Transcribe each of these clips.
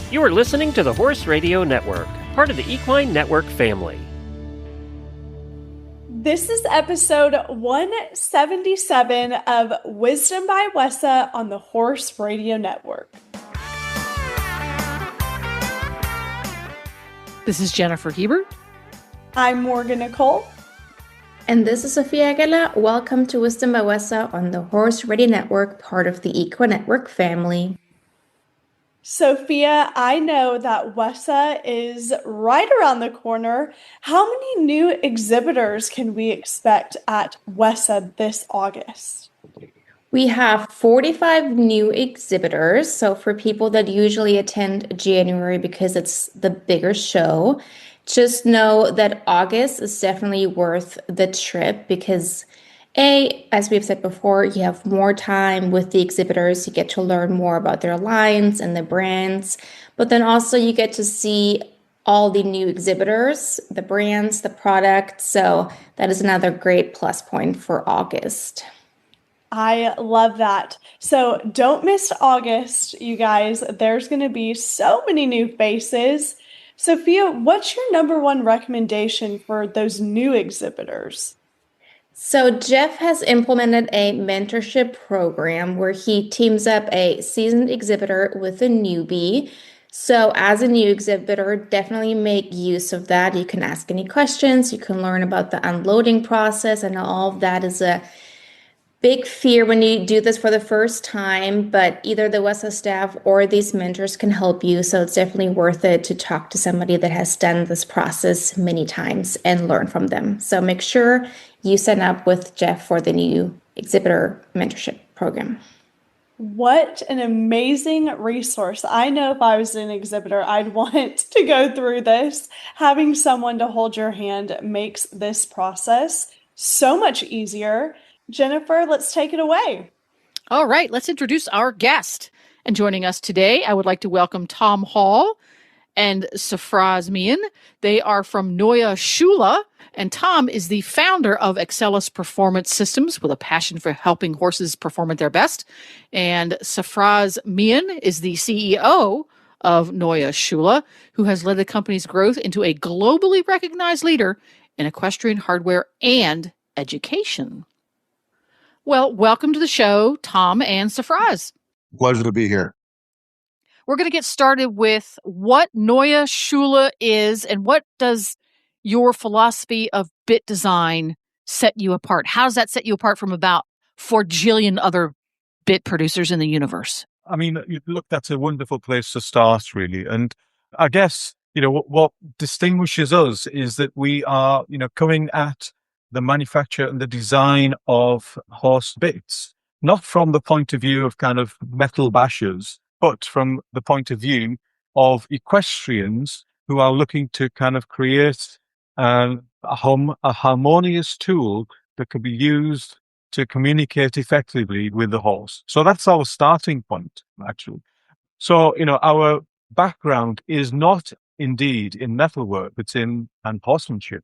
You are listening to the Horse Radio Network, part of the Equine Network family. This is episode 177 of Wisdom by Wessa on the Horse Radio Network. This is Jennifer Hebert. I'm Morgan Nicole. And this is Sophia Aguilar. Welcome to Wisdom by Wessa on the Horse Radio Network, part of the Equine Network family. Sophia, I know that Wessa is right around the corner. How many new exhibitors can we expect at Wessa this August? We have 45 new exhibitors. So for people that usually attend January because it's the bigger show, just know that August is definitely worth the trip because as we've said before, you have more time with the exhibitors. You get to learn more about their lines and the brands, but then also you get to see all the new exhibitors, the brands, the products. So that is another great plus point for August. I love that. So don't miss August, you guys. There's going to be so many new faces. Sophia, what's your number one recommendation for those new exhibitors? So Jeff has implemented a mentorship program where he teams up a seasoned exhibitor with a newbie. So as a new exhibitor, definitely make use of that. You can ask any questions. You can learn about the unloading process, and all of that is a big fear when you do this for the first time, but either the Wessa staff or these mentors can help you. So it's definitely worth it to talk to somebody that has done this process many times and learn from them. So make sure you sign up with Jeff for the new exhibitor mentorship program. What an amazing resource. I know if I was an exhibitor, I'd want to go through this. Having someone to hold your hand makes this process so much easier. Jennifer, let's take it away. All right, let's introduce our guest. And joining us today, I would like to welcome Tom Hall and Sarfraz Mian. They are from Neue Schule, and Tom is the founder of EXCELIS Performance Systems with a passion for helping horses perform at their best. And Sarfraz Mian is the CEO of Neue Schule, who has led the company's growth into a globally recognized leader in equestrian hardware and education. Well, welcome to the show, Tom and Sarfraz. Pleasure to be here. We're going to get started with what Neue Schule is and what does your philosophy of bit design set you apart? How does that set you apart from about 4 jillion other bit producers in the universe? I mean, look, that's a wonderful place to start, really. And I guess, what distinguishes us is that we are, coming at the manufacture and the design of horse bits, not from the point of view of kind of metal bashers, but from the point of view of equestrians who are looking to kind of create a harmonious tool that can be used to communicate effectively with the horse. So that's our starting point, actually. So, our background is not indeed in metalwork, it's in horsemanship.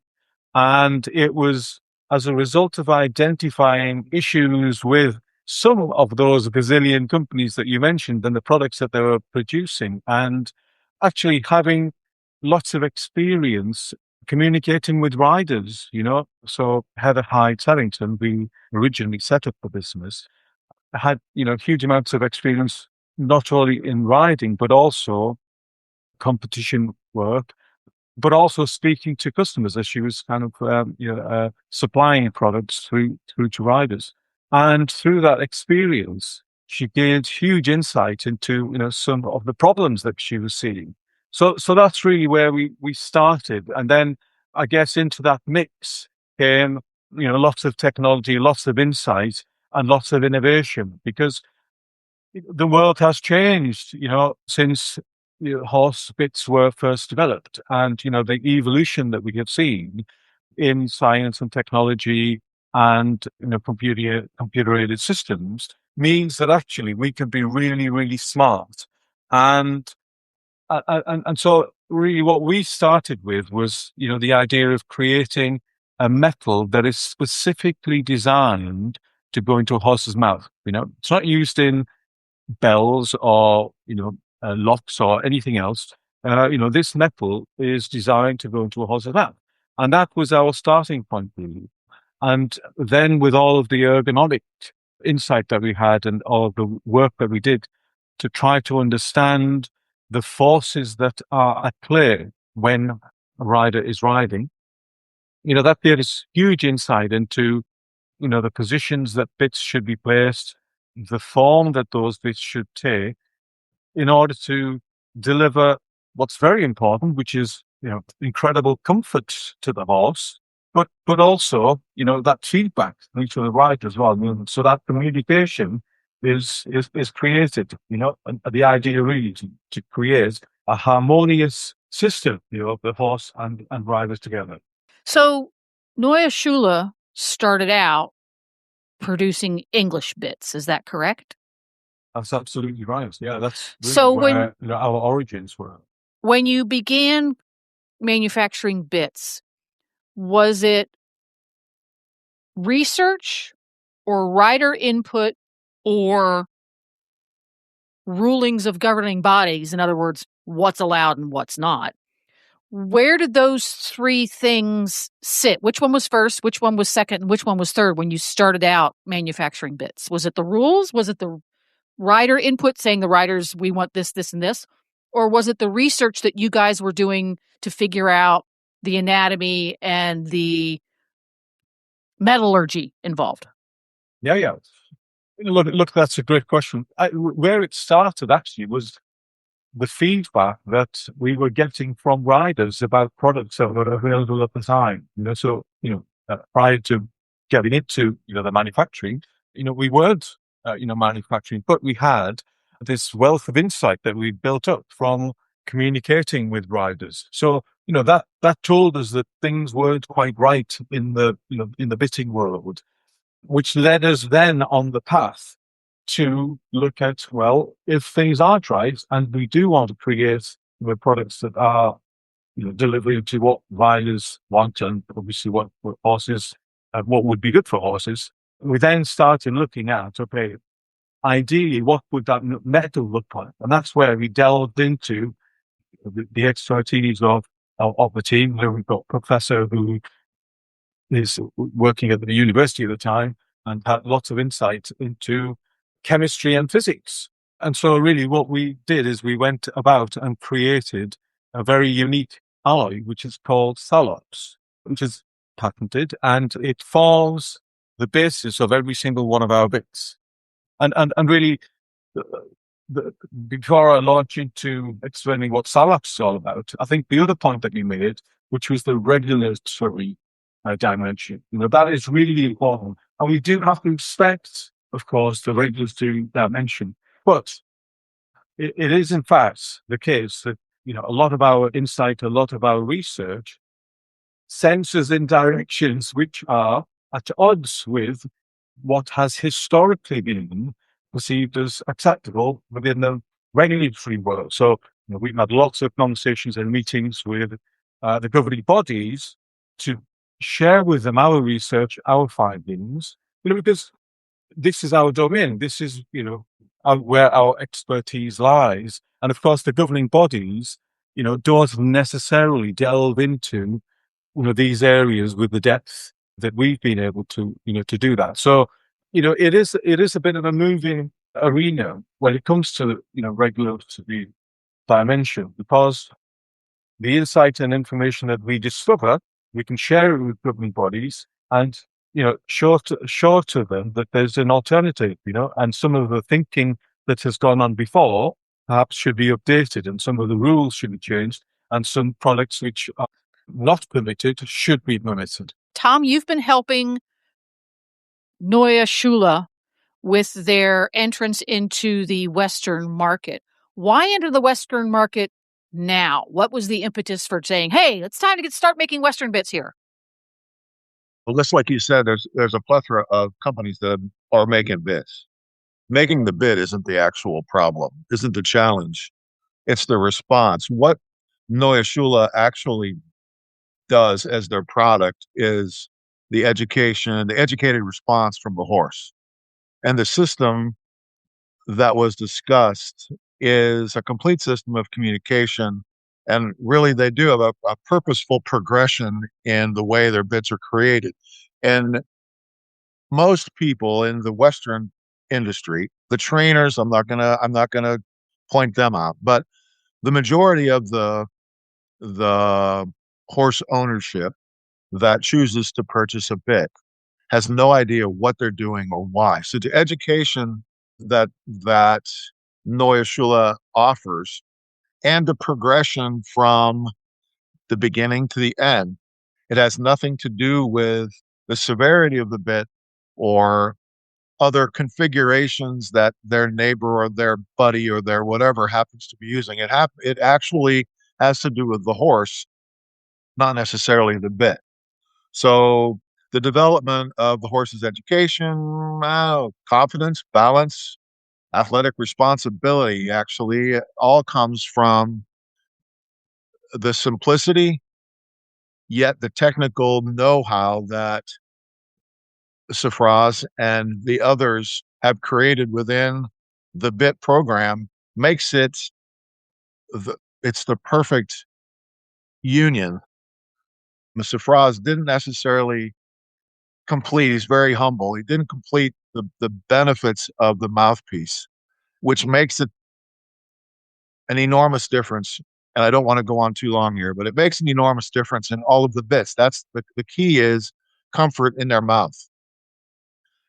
And it was as a result of identifying issues with some of those gazillion companies that you mentioned and the products that they were producing, and actually having lots of experience communicating with riders, So Heather Hyde-Harrington, we originally set up the business, had, huge amounts of experience, not only in riding, but also competition work, but also speaking to customers as she was kind of, supplying products through to riders. And through that experience, she gained huge insight into, some of the problems that she was seeing. So that's really where we started. And then I guess into that mix came, lots of technology, lots of insight and lots of innovation, because the world has changed, since horse bits were first developed, and the evolution that we have seen in science and technology and computer aided systems means that actually we can be really, really smart. And so really what we started with was the idea of creating a metal that is specifically designed to go into a horse's mouth. It's not used in bells or locks or anything else. This metal is designed to go into a horse's mouth. And that was our starting point, really. And then with all of the ergonomic insight that we had and all of the work that we did to try to understand the forces that are at play when a rider is riding, that gave us huge insight into, the positions that bits should be placed, the form that those bits should take in order to deliver what's very important, which is, incredible comfort to the horse, but also, that feedback to the rider as well. So that communication is created, and the idea really to create a harmonious system, of the horse and riders together. So Neue Schule started out producing English bits. Is that correct? That's absolutely right. Yeah, that's really So where our origins were. When you began manufacturing bits, was it research or rider input or rulings of governing bodies? In other words, what's allowed and what's not? Where did those three things sit? Which one was first? Which one was second? And which one was third when you started out manufacturing bits? Was it the rules? Was it the rider input saying the riders, we want this, this, and this? Or was it the research that you guys were doing to figure out the anatomy and the metallurgy involved? Yeah. Look, that's a great question. Where it started actually was the feedback that we were getting from riders about products that were available at the time. Prior to getting into, the manufacturing, we weren't, manufacturing, but we had this wealth of insight that we built up from communicating with riders. So, that told us that things weren't quite right in the bitting world, which led us then on the path to look at, well, if things aren't right and we do want to create products that are, delivering to what riders want and obviously what horses, what would be good for horses, we then started looking at, okay, ideally, what would that metal look like? And that's where we delved into the expertise of the team. We've got a professor who is working at the university at the time and had lots of insight into chemistry and physics. And so really what we did is we went about and created a very unique alloy, which is called Sarfraz, which is patented, and it forms the basis of every single one of our bits. And really, before I launch into explaining what Sarfraz is all about, I think the other point that you made, which was the regulatory dimension, that is really important. And we do have to respect, of course, the regulatory dimension. But it is, in fact, the case that, a lot of our insight, a lot of our research sends us in directions which are at odds with what has historically been perceived as acceptable within the regulatory world. So, we've had lots of conversations and meetings with the governing bodies to share with them our research, our findings, because this is our domain. This is, where our expertise lies. And of course, the governing bodies, don't necessarily delve into, these areas with the depth that we've been able to, to do that. So, it is a bit of a moving arena when it comes to, regulatory dimension, because the insight and information that we discover, we can share it with governing bodies and, show to them that there's an alternative, and some of the thinking that has gone on before perhaps should be updated and some of the rules should be changed and some products which are not permitted should be permitted. Tom, you've been helping Neue Schule with their entrance into the Western market. Why enter the Western market now? What was the impetus for saying, hey, it's time to start making Western bits here? Well, just like you said, there's a plethora of companies that are making bits. Making the bit isn't the actual problem, isn't the challenge. It's the response. What Neue Schule actually does as their product is the educated response from the horse. And the system that was discussed is a complete system of communication. And really, they do have a purposeful progression in the way their bits are created. And most people in the Western industry, the trainers, I'm not gonna point them out, but the majority of the horse ownership that chooses to purchase a bit has no idea what they're doing or why. So the education that Neue Schule offers and the progression from the beginning to the end, it has nothing to do with the severity of the bit or other configurations that their neighbor or their buddy or their whatever happens to be using. It actually has to do with the horse, not necessarily the bit. So the development of the horse's education, confidence, balance, athletic responsibility, actually, it all comes from the simplicity, yet the technical know-how that Sarfraz and the others have created within the bit program makes it it's the perfect union. Mr. Sarfraz didn't necessarily complete, he's very humble. He didn't complete the benefits of the mouthpiece, which makes it an enormous difference. And I don't want to go on too long here, but it makes an enormous difference in all of the bits. That's the key is comfort in their mouth.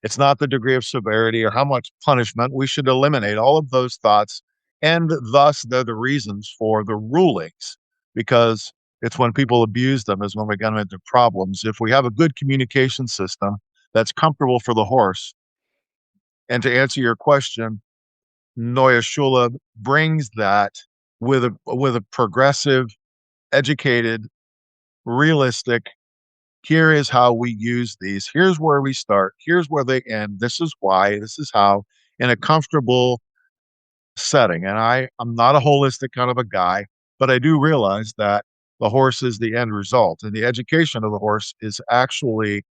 It's not the degree of severity or how much punishment. We should eliminate all of those thoughts. And thus, they're the reasons for the rulings, because it's when people abuse them is when we get into problems. If we have a good communication system that's comfortable for the horse, and to answer your question, Neue Schule brings that with a progressive, educated, realistic, here is how we use these. Here's where we start. Here's where they end. This is why. This is how, in a comfortable setting. And I'm not a holistic kind of a guy, but I do realize that the horse is the end result. And the education of the horse is actually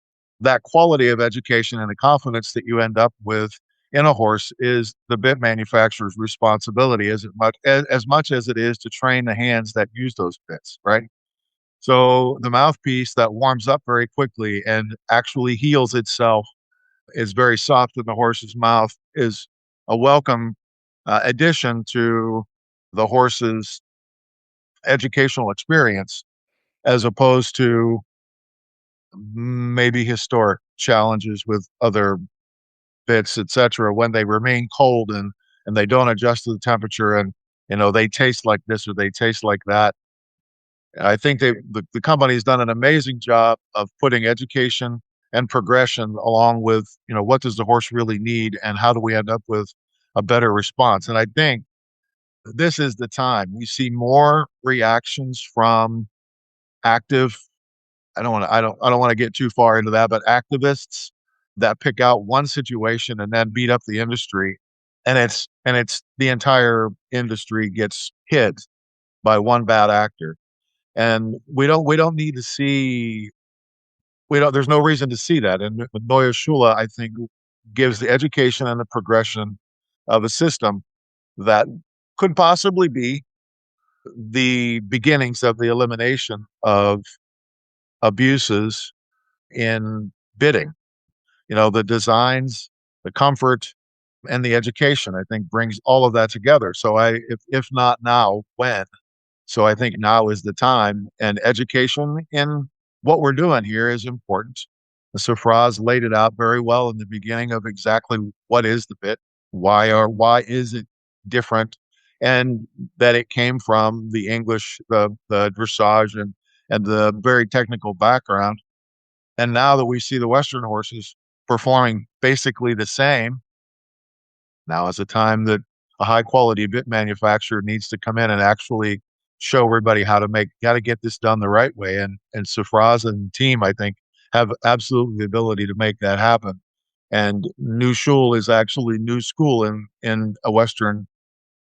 that quality of education and the confidence that you end up with in a horse is the bit manufacturer's responsibility as much as it is to train the hands that use those bits, right? So the mouthpiece that warms up very quickly and actually heals itself is very soft in the horse's mouth is a welcome addition to the horse's educational experience, as opposed to maybe historic challenges with other bits, etc., when they remain cold and they don't adjust to the temperature and they taste like this or they taste like that. I think the company's done an amazing job of putting education and progression along with, what does the horse really need and how do we end up with a better response? And I think this is the time we see more reactions from active. I don't want to get too far into that, but activists that pick out one situation and then beat up the industry, and it's the entire industry gets hit by one bad actor. And we don't need to see we don't there's no reason to see that. And Neue Schule, I think, gives the education and the progression of a system that could possibly be the beginnings of the elimination of abuses in bidding. The designs, the comfort, and the education, I think, brings all of that together. So if not now, when? So I think now is the time, and education in what we're doing here is important. So Fraz laid it out very well in the beginning of exactly what is the bit, why is it different, and that it came from the English, the dressage and the very technical background. And now that we see the Western horses performing basically the same, now is the time that a high quality bit manufacturer needs to come in and actually show everybody how to get this done the right way. And Sarfraz and team, I think, have absolutely the ability to make that happen. And New Schule is actually new school in a Western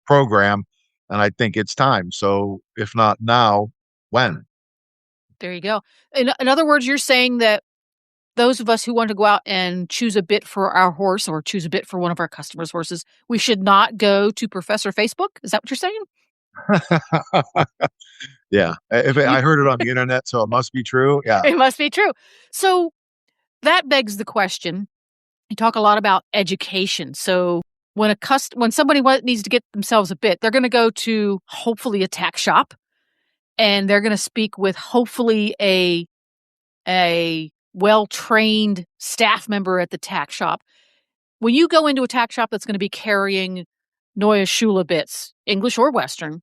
program. And I think it's time. So if not now, when? There you go. In other words, you're saying that those of us who want to go out and choose a bit for our horse or choose a bit for one of our customers' horses, we should not go to Professor Facebook? Is that what you're saying? Yeah. I heard it on the internet, so it must be true. Yeah. It must be true. So that begs the question. You talk a lot about education. So when somebody needs to get themselves a bit, they're going to go to hopefully a tack shop, and they're going to speak with hopefully a well-trained staff member at the tack shop. When you go into a tack shop that's going to be carrying Neue Schule bits, English or Western,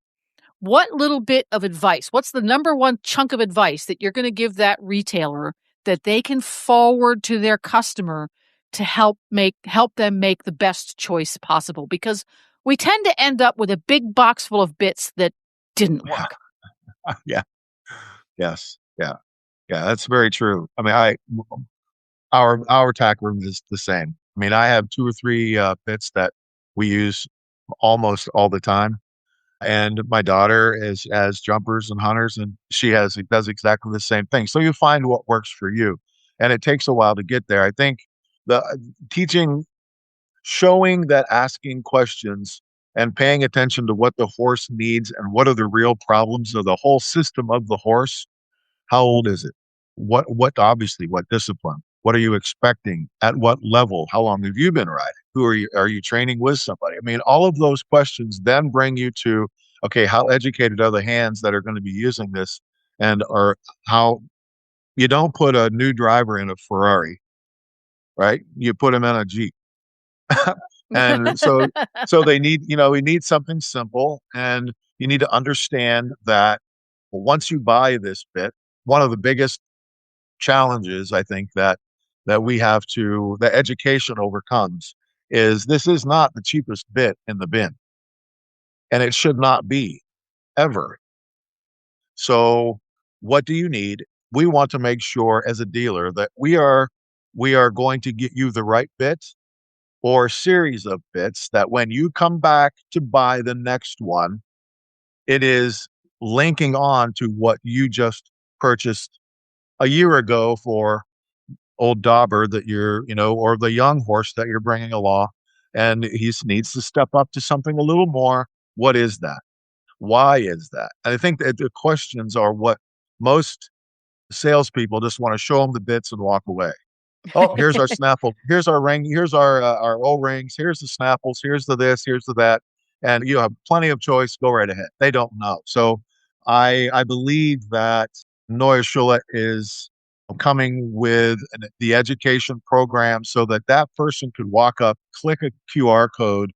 what little bit of advice, what's the number one chunk of advice that you're going to give that retailer that they can forward to their customer to help them make the best choice possible? Because we tend to end up with a big box full of bits that didn't work. Yeah. Yes. Yeah. Yeah. That's very true. I mean, our tack room is the same. I mean, I have 2 or 3 bits that we use almost all the time. And my daughter has jumpers and hunters, and she does exactly the same thing. So you find what works for you. And it takes a while to get there. I think the showing that asking questions and paying attention to what the horse needs and what are the real problems of the whole system of the horse. How old is it? What obviously, what discipline? What are you expecting? At what level? How long have you been riding? Who are you training with somebody? I mean, all of those questions then bring you to, okay, how educated are the hands that are going to be using this? Or how you don't put a new driver in a Ferrari, right? You put him in a Jeep. And so we need something simple, and you need to understand that once you buy this bit, one of the biggest challenges I think that the education overcomes is this is not the cheapest bit in the bin, and it should not be ever. So what do you need? We want to make sure as a dealer that we are going to get you the right bit or series of bits that when you come back to buy the next one, it is linking on to what you just purchased a year ago for old Dauber that or the young horse that you're bringing along, and he needs to step up to something a little more. What is that? Why is that? And I think that the questions are what most salespeople just want to show them the bits and walk away. Oh, here's our snaffle. Here's our ring. Here's our O-rings. Here's the snaffles. Here's the this. Here's the that. And you have plenty of choice. Go right ahead. They don't know. So I believe that Neue Schule is coming with the education program so that person could walk up, click a QR code,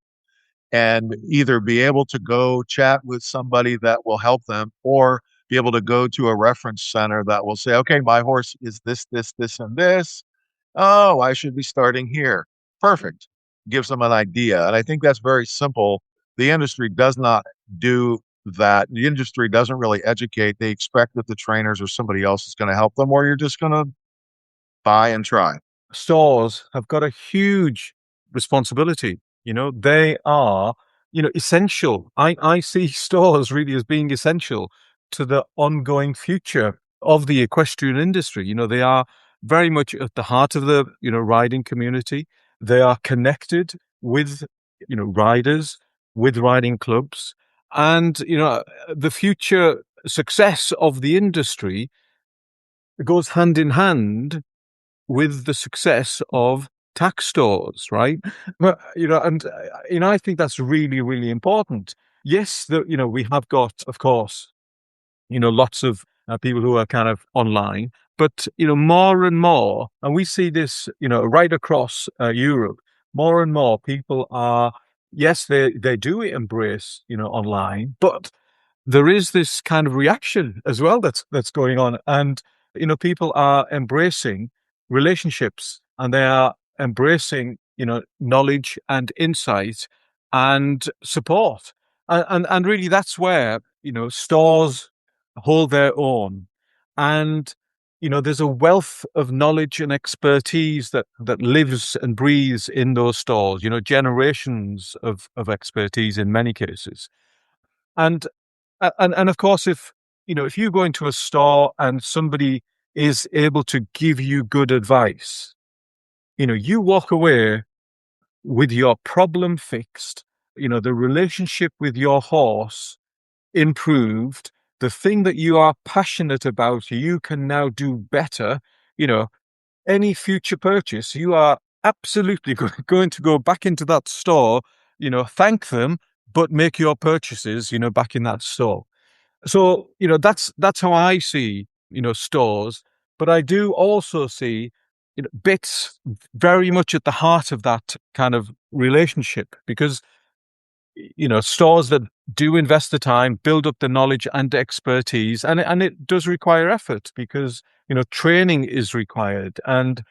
and either be able to go chat with somebody that will help them, or be able to go to a reference center that will say, okay, my horse is this, this, this, and this. Oh, I should be starting here. Perfect. Gives them an idea. And I think that's very simple. The industry does not do that. The industry doesn't really educate. They expect that the trainers or somebody else is going to help them, or you're just going to buy and try. Stores have got a huge responsibility. They are, essential. I see stores really as being essential to the ongoing future of the equestrian industry. They are very much at the heart of the, riding community. They are connected with, riders, with riding clubs. And, the future success of the industry goes hand in hand with the success of tack stores, right? But, I think that's really, really important. Yes, we have got, of course, lots of people who are kind of online, but, more and more, and we see this, right across Europe, more and more people are, yes, they do embrace, online, but there is this kind of reaction as well that's going on. And, people are embracing relationships, and they are embracing, knowledge and insight and support. And really that's where, stores hold their own. And, there's a wealth of knowledge and expertise that lives and breathes in those stores, generations of expertise in many cases. And of course, if you go into a store and somebody is able to give you good advice. You walk away with your problem fixed, the relationship with your horse improved, the thing that you are passionate about, you can now do better. Any future purchase, you are absolutely going to go back into that store, thank them, but make your purchases, back in that store. So, that's how I see, stores. But I do also see, bits very much at the heart of that kind of relationship, because, stores that do invest the time, build up the knowledge and expertise, and it does require effort, because, training is required. And,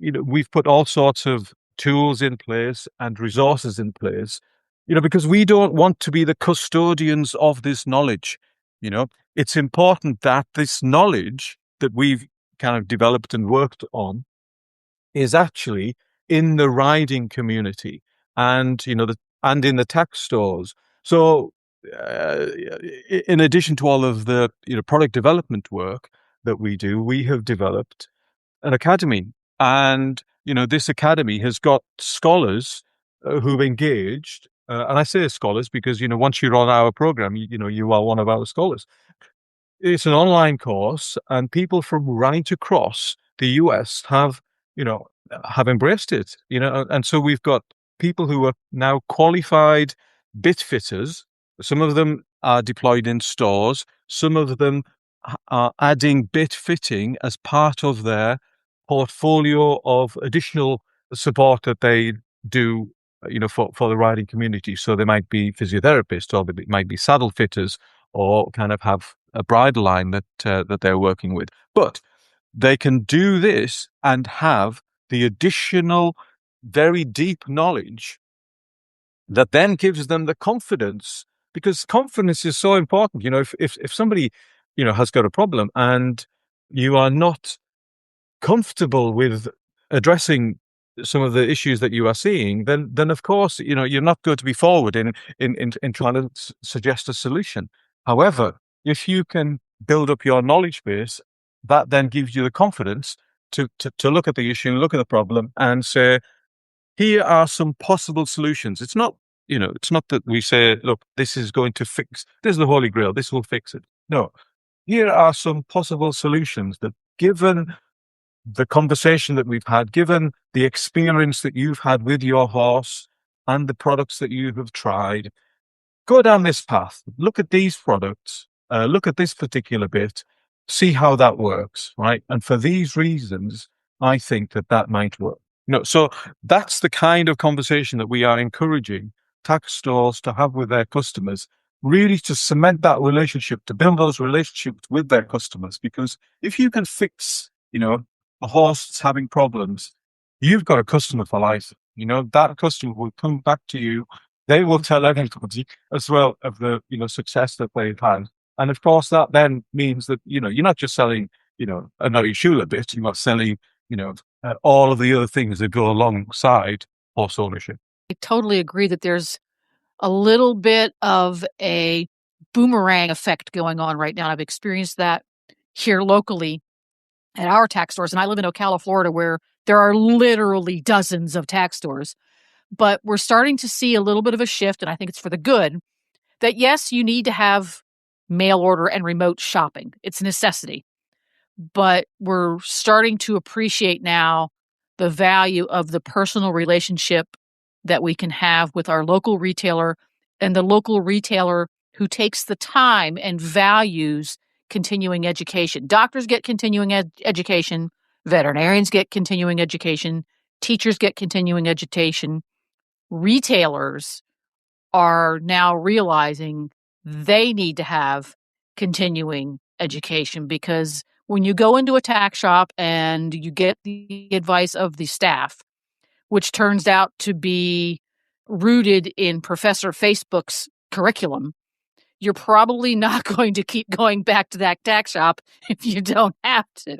we've put all sorts of tools in place and resources in place, because we don't want to be the custodians of this knowledge. It's important that this knowledge that we've kind of developed and worked on is actually in the riding community and, and in the tack stores. So, in addition to all of the, product development work that we do, we have developed an academy. And, this academy has got scholars who've engaged. And I say scholars because, once you're on our program, you are one of our scholars. It's an online course, and people from right across the US have embraced it, and so we've got people who are now qualified bit fitters. Some of them are deployed in stores. Some of them are adding bit fitting as part of their portfolio of additional support that they do, for the riding community. So they might be physiotherapists, or they might be saddle fitters, or kind of have a bridle line that they're working with. But they can do this and have the additional, very deep knowledge that then gives them the confidence, because confidence is so important. If somebody, has got a problem and you are not comfortable with addressing some of the issues that you are seeing, then of course, you're not going to be forward in trying to suggest a solution. However, if you can build up your knowledge base, that then gives you the confidence to look at the issue, look at the problem, and say, here are some possible solutions. It's not that we say, look, this is the Holy Grail, this will fix it. No, here are some possible solutions that, given the conversation that we've had, given the experience that you've had with your horse and the products that you have tried, go down this path, look at these products, look at this particular bit, see how that works, right? And for these reasons, I think that might work. So that's the kind of conversation that we are encouraging tack stores to have with their customers, really to cement that relationship, to build those relationships with their customers. Because if you can fix, a horse that's having problems, you've got a customer for life. That customer will come back to you. They will tell everybody as well of the, success that they've had. And of course, that then means that, you're not just selling, a Neue Schule bit, you are selling, all of the other things that go alongside horse ownership. I totally agree that there's a little bit of a boomerang effect going on right now. I've experienced that here locally at our tack stores. And I live in Ocala, Florida, where there are literally dozens of tack stores. But we're starting to see a little bit of a shift, and I think it's for the good, that yes, you need to have mail order and remote shopping. It's a necessity. But we're starting to appreciate now the value of the personal relationship that we can have with our local retailer, and the local retailer who takes the time and values continuing education. Doctors get continuing education, veterinarians get continuing education, teachers get continuing education. Retailers are now realizing they need to have continuing education, because when you go into a tack shop and you get the advice of the staff, which turns out to be rooted in Professor Facebook's curriculum, you're probably not going to keep going back to that tack shop if you don't have to.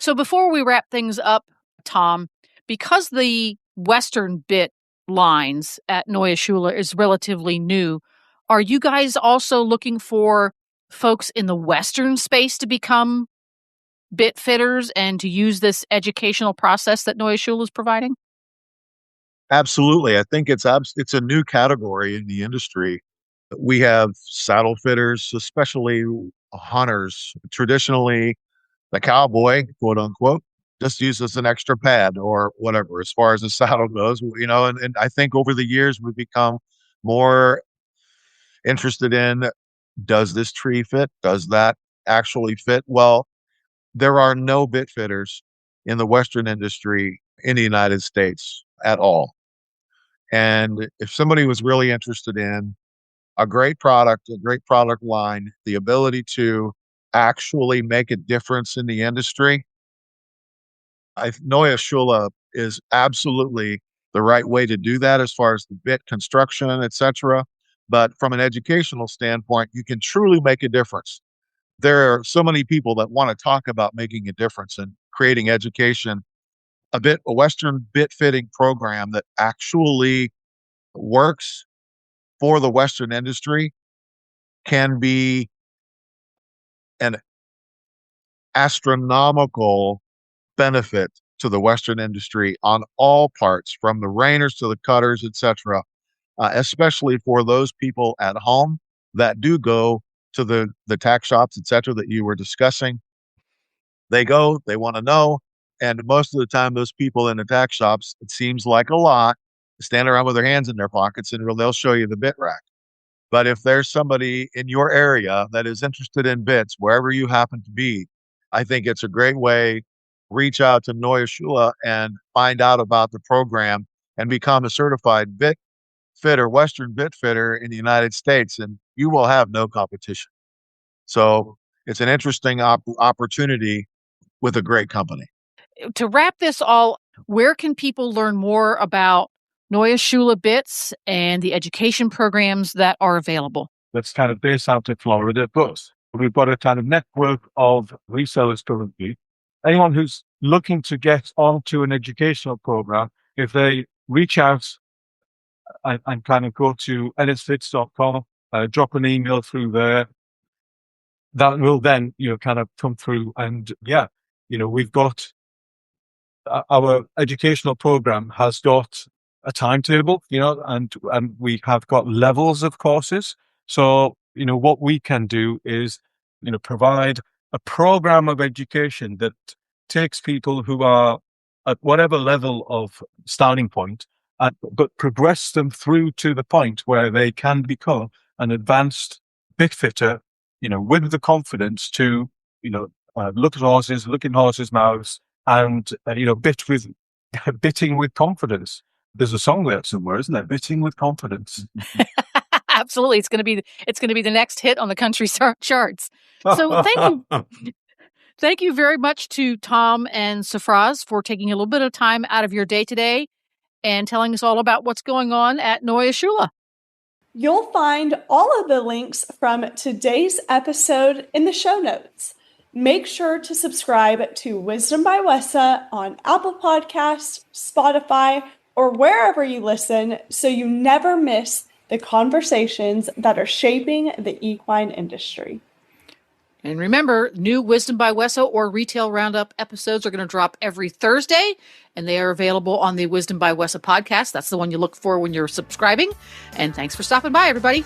So before we wrap things up, Tom, because the Western bit lines at Neue Schule is relatively new, are you guys also looking for folks in the Western space to become bit fitters and to use this educational process that Neue Schule is providing? Absolutely. I think it's a new category in the industry. We have saddle fitters, especially hunters. Traditionally, the cowboy, quote unquote, just uses an extra pad or whatever as far as the saddle goes, and I think over the years we've become more interested in, does this tree fit? Does that actually fit? Well, there are no bit fitters in the Western industry in the United States at all. And if somebody was really interested in a great product line, the ability to actually make a difference in the industry, Neue Schule is absolutely the right way to do that as far as the bit construction, etc. But from an educational standpoint, you can truly make a difference. There are so many people that want to talk about making a difference and creating education. A Western bit fitting program that actually works for the Western industry can be an astronomical benefit to the Western industry on all parts, from the reiners to the cutters, etc. Especially for those people at home that do go to the tack shops, etc. that you were discussing. They go, they want to know, and most of the time, those people in the tack shops, it seems like a lot, stand around with their hands in their pockets, and they'll show you the bit rack. But if there's somebody in your area that is interested in bits, wherever you happen to be, I think it's a great way. Reach out to Neue Schule and find out about the program and become a certified bit fitter, Western bit fitter in the United States, and you will have no competition. So it's an interesting opportunity with a great company. To wrap this all, where can people learn more about Neue Schule bits and the education programs that are available? That's kind of based out of Florida, but we've got a kind of network of resellers currently. Anyone who's looking to get onto an educational program, if they reach out and kind of go to ellisfits.com, drop an email through there, that will then, kind of come through. And we've got our educational program has got a timetable, and we have got levels of courses. So, what we can do is, provide a program of education that takes people who are at whatever level of starting point, but progress them through to the point where they can become an advanced bit fitter, with the confidence to, look at horses, look in horses' mouths, and bitting with confidence. There's a song there somewhere, isn't there? Bitting with confidence. Absolutely, it's going to be the next hit on the country charts. So thank you very much to Tom and Sarfraz for taking a little bit of time out of your day today and telling us all about what's going on at Neue Schule. You'll find all of the links from today's episode in the show notes. Make sure to subscribe to Wisdom by Wessa on Apple Podcasts, Spotify, or wherever you listen so you never miss the conversations that are shaping the equine industry. And remember, new Wisdom by Wessa or Retail Roundup episodes are going to drop every Thursday, and they are available on the Wisdom by Wessa podcast. That's the one you look for when you're subscribing. And thanks for stopping by, everybody.